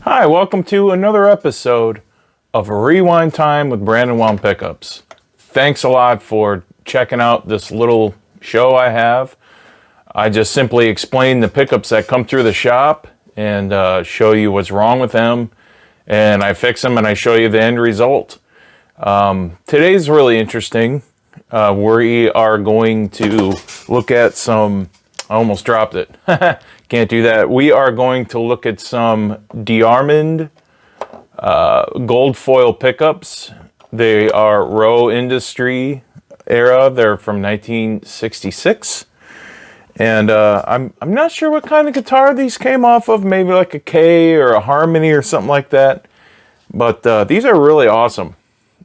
Hi, welcome to another episode of Rewind Time with Brandonwound Pickups. Thanks a lot for checking out this little show I have. I just simply explain the pickups that come through the shop and show you what's wrong with them, and I fix them and I show you the end result. Today's really interesting. We are going to look at some, I almost dropped it. Can't do that. We are going to look at some Diamond gold foil pickups. They are Rowe Industry era. They're from 1966. And I'm not sure what kind of guitar these came off of. Maybe like a K or a Harmony or something like that. But these are really awesome.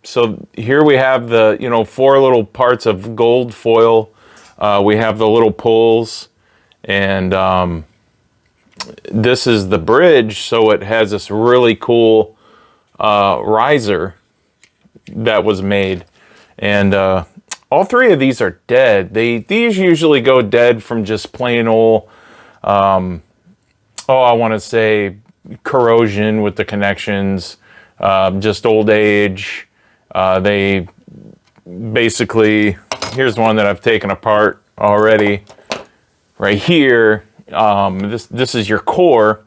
So here we have the, four little parts of gold foil. We have the little pulls, and this is the bridge, so it has this really cool riser that was made. And all three of these are dead. These usually go dead from just plain old, I want to say corrosion with the connections, just old age. They basically, here's one that I've taken apart already. Right here, this is your core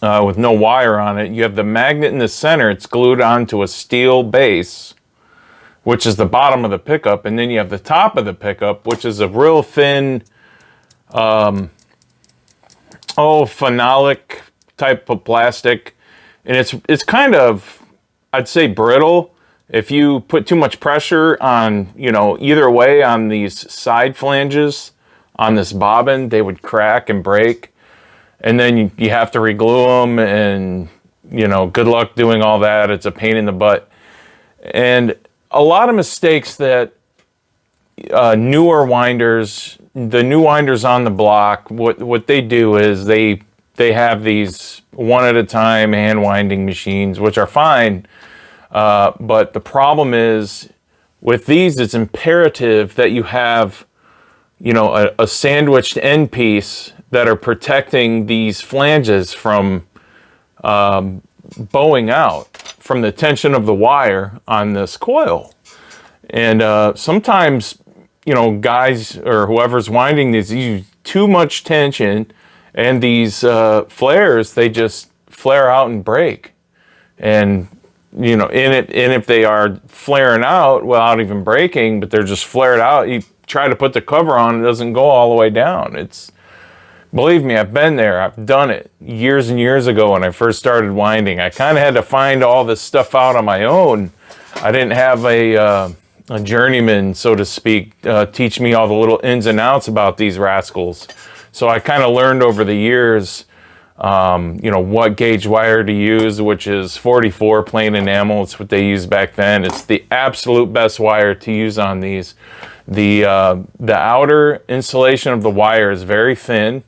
with no wire on it. You have the magnet in the center. It's glued onto a steel base, which is the bottom of the pickup, and then you have the top of the pickup, which is a real thin, phenolic type of plastic, and it's kind of, I'd say, brittle. If you put too much pressure on, either way on these side flanges on this bobbin, they would crack and break. And then you have to reglue them, and, good luck doing all that. It's a pain in the butt. And a lot of mistakes that newer winders, the new winders on the block, what they do is they have these one at a time hand winding machines, which are fine. But the problem is with these, it's imperative that you have, a sandwiched end piece that are protecting these flanges from bowing out from the tension of the wire on this coil. And sometimes, guys or whoever's winding these use too much tension, and these flares, they just flare out and break. And and if they are flaring out without even breaking, but they're just flared out, you try to put the cover on, it doesn't go all the way down. Believe me, I've been there. I've done it years and years ago when I first started winding. I kind of had to find all this stuff out on my own. I didn't have a journeyman, so to speak, teach me all the little ins and outs about these rascals. So I kind of learned over the years what gauge wire to use, which is 44 plain enamel. It's what they used back then. It's the absolute best wire to use on these. The outer insulation of the wire is very thin,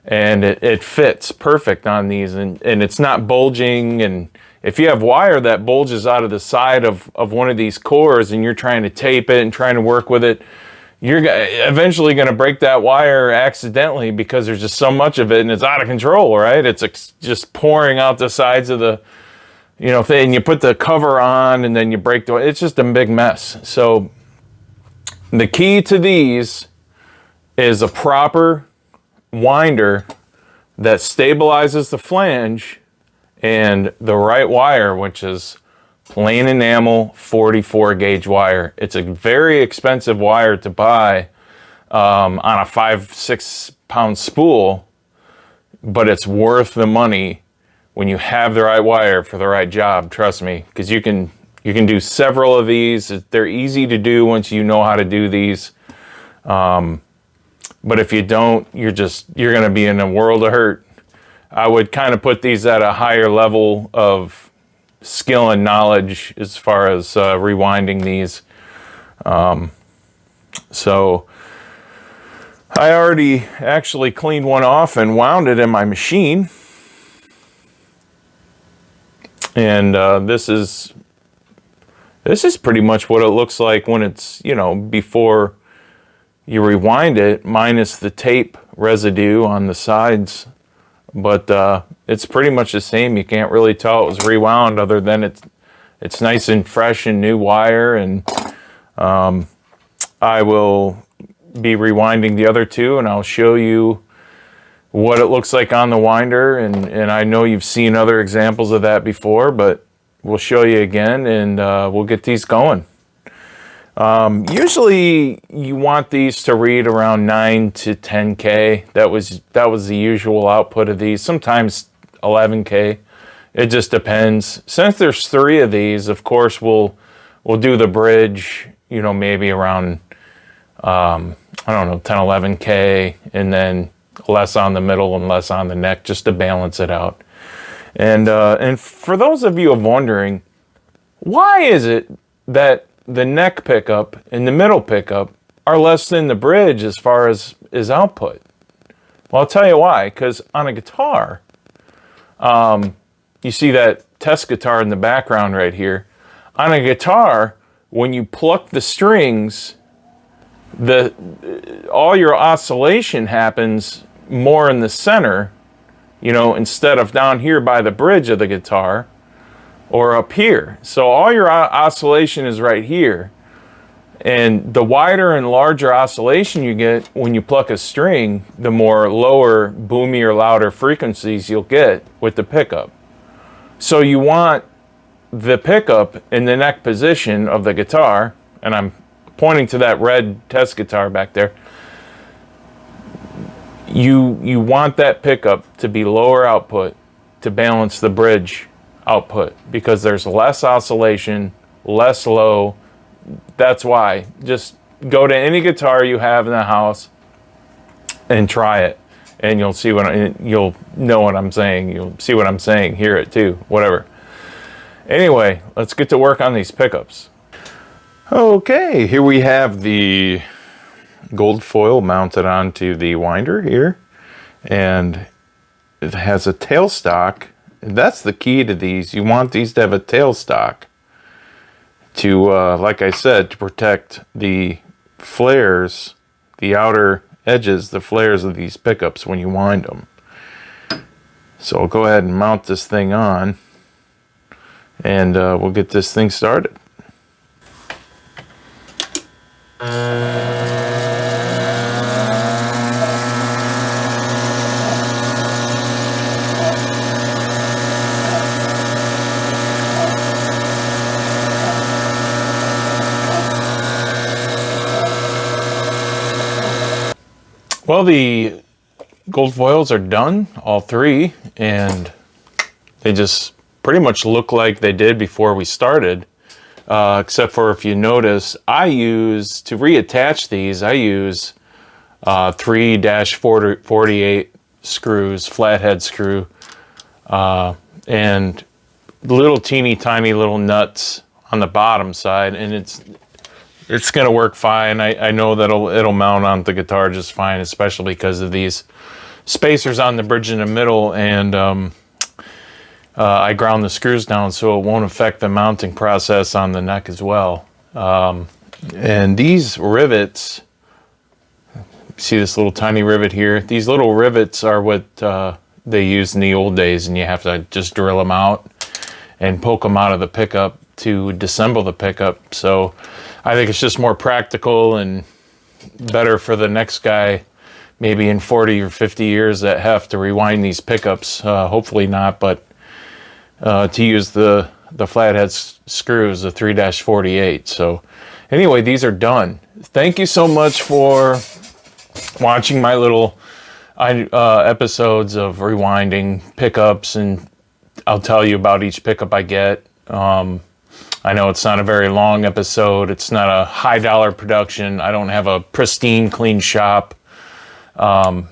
and it fits perfect on these, and it's not bulging. And if you have wire that bulges out of the side of one of these cores and you're trying to tape it and trying to work with it, you're eventually going to break that wire accidentally because there's just so much of it and it's out of control, right? It's just pouring out the sides of the, thing. You put the cover on and then you break it's just a big mess. So the key to these is a proper winder that stabilizes the flange and the right wire, which is plain enamel 44 gauge wire. It's a very expensive wire to buy on a 5-6 pound spool, but it's worth the money when you have the right wire for the right job. Trust me, because you can do several of these. They're easy to do once you know how to do these. But if you don't, you're going to be in a world of hurt. I would kind of put these at a higher level of skill and knowledge as far as rewinding these. So I already actually cleaned one off and wound it in my machine. And this is pretty much what it looks like when it's, before you rewind it, minus the tape residue on the sides. But it's pretty much the same. You can't really tell it was rewound other than it's nice and fresh and new wire. And I will be rewinding the other two, and I'll show you what it looks like on the winder. And I know you've seen other examples of that before, but we'll show you again, and we'll get these going. Usually you want these to read around 9 to 10K. That was the usual output of these. Sometimes 11K. It just depends. Since there's 3 of these, of course we'll do the bridge, you know, maybe around I don't know, 10, 11K, and then less on the middle and less on the neck, just to balance it out. And for those of you wondering, why is it that the neck pickup and the middle pickup are less than the bridge as far as output? Well, I'll tell you why. Because on a guitar, you see that test guitar in the background right here. On a guitar, when you pluck the strings, all your oscillation happens more in the center, you know, instead of down here by the bridge of the guitar or up here. So all your oscillation is right here. And the wider and larger oscillation you get when you pluck a string, the more lower, boomier, louder frequencies you'll get with the pickup. So you want the pickup in the neck position of the guitar, and I'm pointing to that red test guitar back there. You want that pickup to be lower output to balance the bridge output, because there's less oscillation, less low. That's why. Just go to any guitar you have in the house and try it, and you'll see you'll know what I'm saying. You'll see what I'm saying, hear it too, whatever. Anyway, let's get to work on these pickups. Okay, here we have the gold foil mounted onto the winder here, and it has a tailstock. That's the key to these. You want these to have a tailstock to, like I said, to protect the flares, the outer edges, the flares of these pickups when you wind them. So I'll go ahead and mount this thing on, and we'll get this thing started. Well, the gold foils are done, all 3, and they just pretty much look like they did before we started, except for, if you notice, to reattach these, I use 3-48 screws, flathead screw, and little teeny tiny little nuts on the bottom side, and it's gonna work fine. I know that it'll mount on the guitar just fine, especially because of these spacers on the bridge in the middle, and I ground the screws down so it won't affect the mounting process on the neck as well. And these rivets, see this little tiny rivet here? These little rivets are what they used in the old days, and you have to just drill them out and poke them out of the pickup to disassemble the pickup. So I think it's just more practical and better for the next guy, maybe in 40 or 50 years, that have to rewind these pickups. Hopefully not, but to use the flathead screws, the 3-48. So anyway, these are done. Thank you so much for watching my little episodes of rewinding pickups, and I'll tell you about each pickup I get. I know it's not a very long episode. It's not a high dollar production. I don't have a pristine, clean shop. I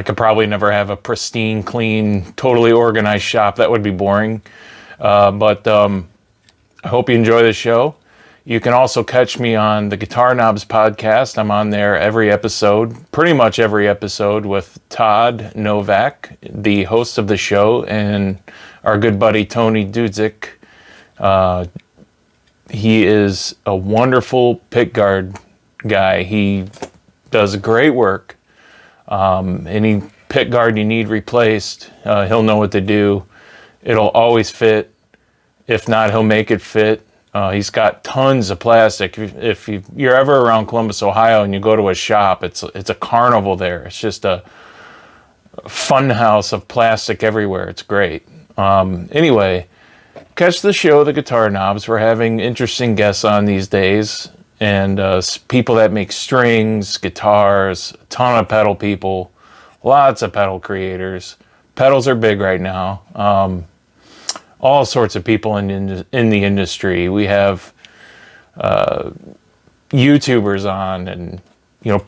could probably never have a pristine, clean, totally organized shop. That would be boring. But I hope you enjoy the show. You can also catch me on the Guitar Knobs podcast. I'm on there every episode, pretty much every episode, with Todd Novak, the host of the show, and our good buddy Tony Dudzik. He is a wonderful pickguard guy. He does great work, and he pick guard you need replaced, he'll know what to do. It'll always fit. If not, he'll make it fit. He's got tons of plastic. If you're ever around Columbus, Ohio, and you go to a shop, it's a carnival there. It's just a fun house of plastic everywhere. It's great. Anyway, catch the show, The Guitar Knobs. We're having interesting guests on these days, and people that make strings, guitars, a ton of pedal people, lots of pedal creators. Pedals are big right now. All sorts of people in the industry. We have YouTubers on, and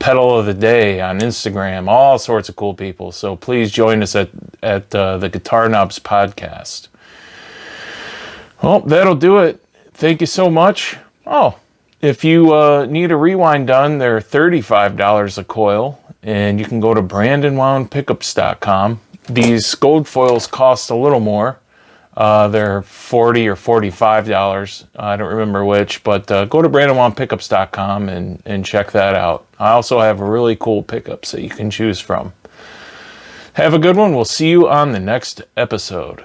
pedal of the day on Instagram, all sorts of cool people. So please join us at the Guitar Knobs podcast. Well, that'll do it. Thank you so much. Oh, if you need a rewind done, they're $35 a coil, and you can go to brandonwoundpickups.com. These gold foils cost a little more. They're $40 or $45. I don't remember which, but go to brandonwoundpickups.com and check that out. I also have really cool pickups that you can choose from. Have a good one. We'll see you on the next episode.